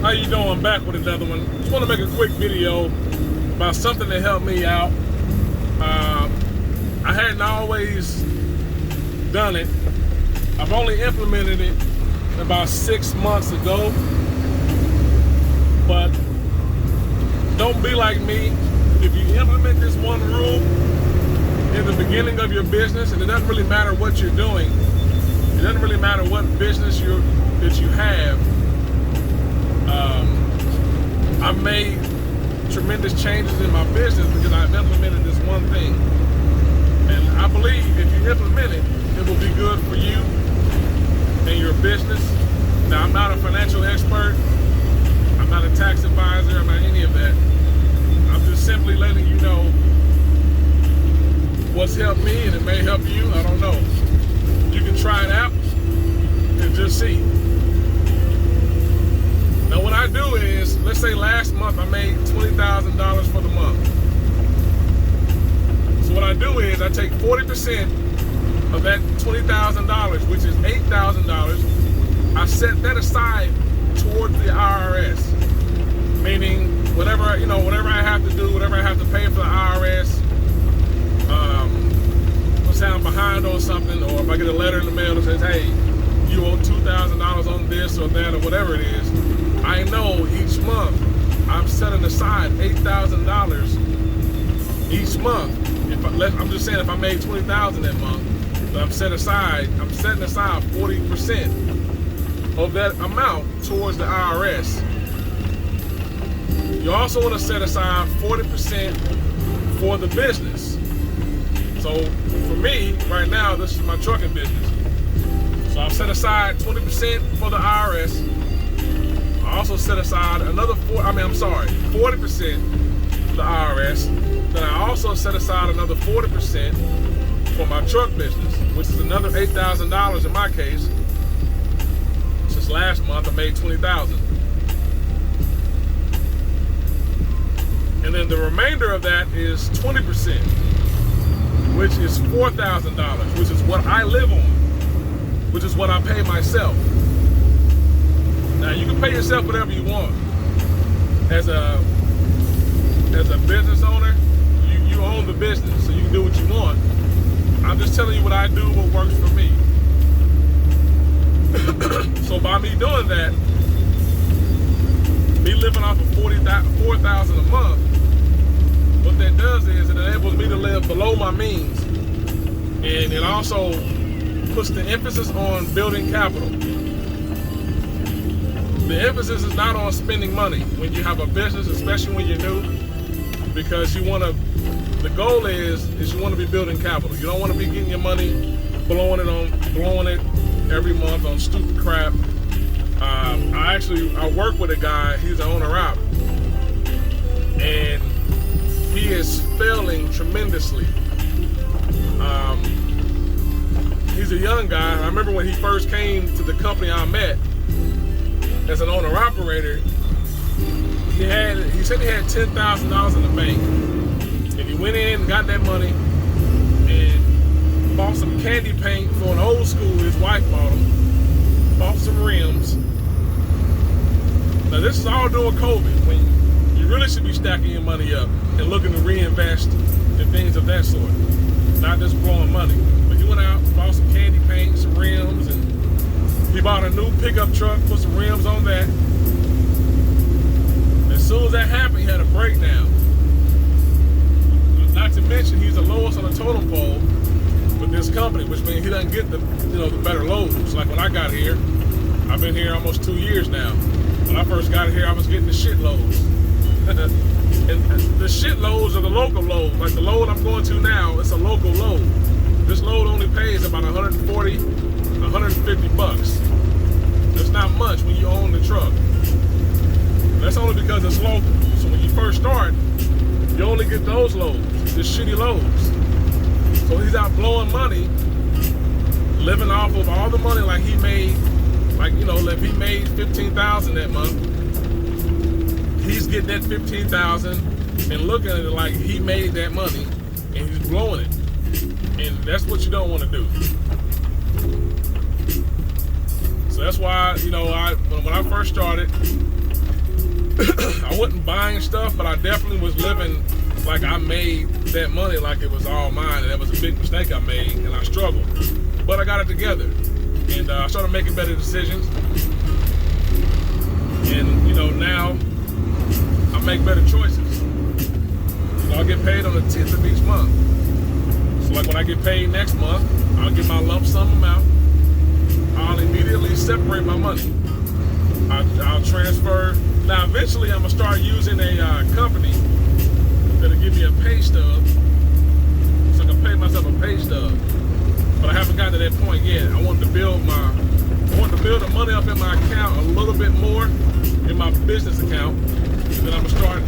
How you doing? I'm back with another one. Just want to make a quick video about something that helped me out. I hadn't always done it. I've only implemented it about 6 months ago. But don't be like me. If you implement this one rule in the beginning of your business, and it doesn't really matter what you're doing, it doesn't really matter what business that you have. I've made tremendous changes in my business because I've implemented this one thing. And I believe if you implement it, it will be good for you and your business. Now, I'm not a financial expert. I'm not a tax advisor. I'm not any of that. I'm just simply letting you know what's helped me, and it may help you. I don't know. You can try it out and just see. Now, what I do is, let's say last month I made $20,000 for the month. So what I do is I take 40% of that $20,000, which is $8,000. I set that aside towards the IRS, meaning whatever I have to do, whatever I have to pay for the IRS. Let's say I'm behind on something, or if I get a letter in the mail that says, "Hey, you owe $2,000 on this or that or whatever it is," I know each month I'm setting aside $8,000 each month. I'm just saying, if I made $20,000 that month, I'm setting aside 40% of that amount towards the IRS. You also want to set aside 40% for the business. So for me, right now, this is my trucking business. So I've set aside 20% for the IRS. I also set aside another 40% for the IRS. Then I also set aside another 40% for my truck business, which is another $8,000 in my case. Since last month, I made $20,000. And then the remainder of that is 20%, which is $4,000, which is what I live on, which is what I pay myself. Now, you can pay yourself whatever you want. As a business owner, you own the business, so you can do what you want. I'm just telling you what I do, what works for me. So by me doing that, me living off of $4,000 a month, what that does is it enables me to live below my means, and it also puts the emphasis on building capital. The emphasis is not on spending money when you have a business, especially when you're new, because the goal is you want to be building capital. You don't want to be getting your money, blowing it every month on stupid crap. I work with a guy, he's an owner-op, and he is failing tremendously. He's a young guy. I remember when he first came to the company I met as an owner-operator, he said he had $10,000 in the bank. And he went in and got that money and bought some candy paint for an old school his wife bought him, bought some rims. Now, this is all during COVID, when you really should be stacking your money up and looking to reinvest in things of that sort, not just blowing money. But he went out, bought some candy paint, some rims, and he bought a new pickup truck, put some rims on that. As soon as that happened, he had a breakdown. Not to mention, he's the lowest on the totem pole with this company, which means he doesn't get the better loads. Like when I got here, I've been here almost 2 years now. When I first got here, I was getting the shit loads. And the shit loads are the local loads. Like the load I'm going to now, it's a local load. This load only pays about $140, $150. That's not much when you own the truck. That's only because it's local. So when you first start, you only get those loads, the shitty loads. So he's out blowing money, living off of all the money like he made, if he made $15,000 that month, he's getting that $15,000 and looking at it like he made that money and he's blowing it. And that's what you don't want to do. So that's why, when I first started, I wasn't buying stuff, but I definitely was living like I made that money like it was all mine, and that was a big mistake I made, and I struggled. But I got it together, and I started making better decisions. And now I make better choices. I'll get paid on the 10th of each month. So like when I get paid next month, I'll get my lump sum amount. I'll immediately separate my money. I'll transfer. Now eventually I'm gonna start using a company that'll give me a pay stub, so I can pay myself a pay stub. But I haven't gotten to that point yet. I want to build the money up in my account a little bit more in my business account, and then I'm gonna start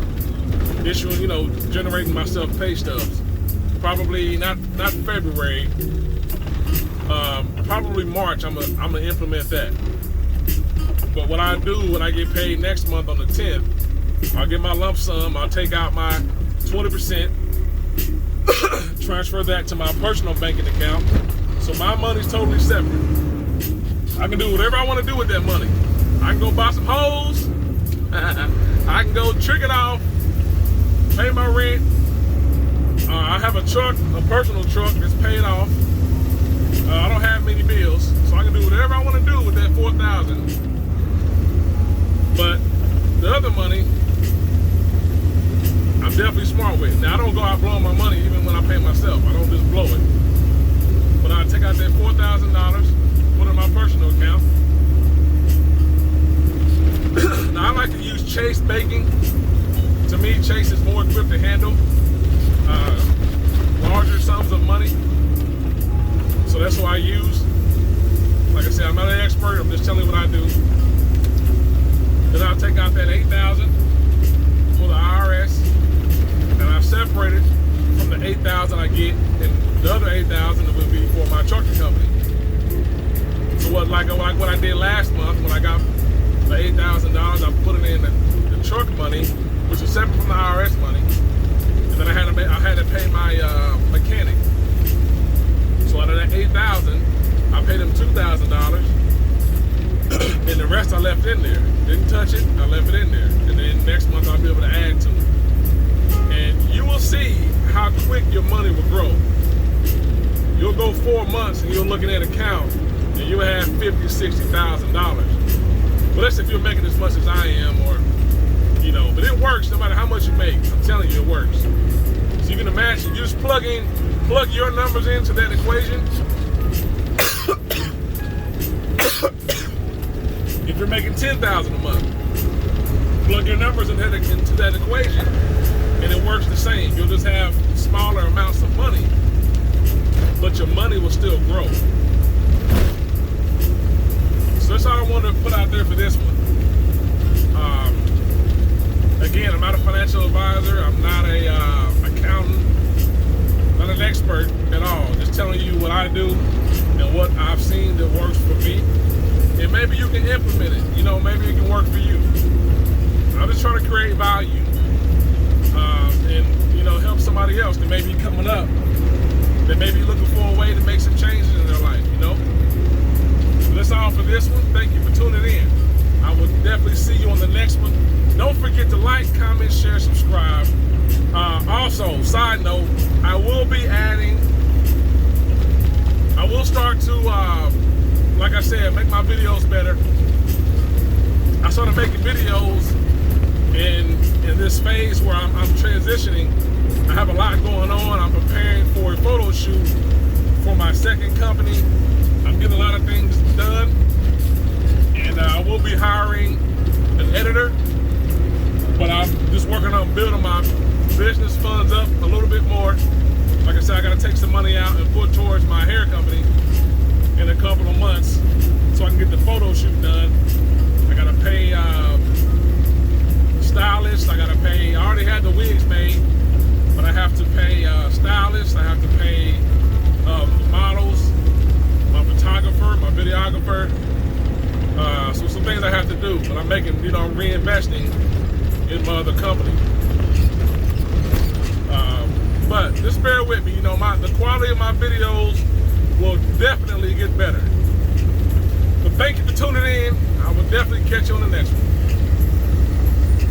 issuing, generating myself pay stubs. Probably not February, probably March. I'm gonna implement that. But what I do when I get paid next month on the 10th, I'll get my lump sum. I'll take out my 20%, transfer that to my personal banking account. So my money's totally separate. I can do whatever I want to do with that money. I can go buy some hoes. I can go trick it off, pay my rent. I have a truck, a personal truck that's paid off. I don't have many bills, so I can do whatever I want to do with that $4,000. But the other money, I'm definitely smart with. Now I don't go out blowing my money even when I pay myself. I don't just blow it. But I take out that $4,000, put it in my personal account. Now I like to use Chase Banking. To me, Chase is more equipped to handle larger sums of money. So that's what I use. Like I said, I'm not an expert. I'm just telling you what I do. Then I'll take out that $8,000 for the IRS, and I separate it from the $8,000 I get, and the other $8,000 will be for my trucking company. So what I did last month when I got the $8,000, I put it in the truck money, which is separate from the IRS money, and then I had to pay my mechanic. So out of that $8,000, I paid him $2,000, and the rest I left in there. Didn't touch it, I left it in there. And then next month I'll be able to add to it. And you will see how quick your money will grow. You'll go 4 months and you're looking at an account and you'll have $50,000, $60,000. But that's if you're making as much as I am, or but it works no matter how much you make. I'm telling you, it works. So you can imagine, you just plug your numbers into that equation. If you're making $10,000 a month, plug your numbers into that equation, and it works the same. You'll just have smaller amounts of money, but your money will still grow. So that's all I wanted to put out there for this one. Again, I'm not a financial advisor. I'm not a accountant. Not an expert at all. Just telling you what I do and what I've seen that works for me. And maybe you can implement it. Maybe it can work for you. I'm just trying to create value and help somebody else that may be coming up, that may be looking for a way to make some changes in their life. So that's all for this one. Thank you for tuning in. I will definitely see you on the next one. Don't forget to like, comment, share, subscribe. Also, side note, I will start to, like I said, make my videos better. I started making videos in this phase where I'm transitioning. I have a lot going on. I'm preparing for a photo shoot for my second company. I'm getting a lot of things done. And I will be hiring an editor. But I'm just working on building my business funds up a little bit more. Like I said, I got to take some money out and put towards my hair company in a couple of months so I can get the photo shoot done. I got to pay stylists. I already had the wigs made, but I have to pay stylists. I have to pay models, my photographer, my videographer. So some things I have to do, but I'm making, I'm reinvesting in my other company. But just bear with me, the quality of my videos will definitely get better. But thank you for tuning in. I will definitely catch you on the next one.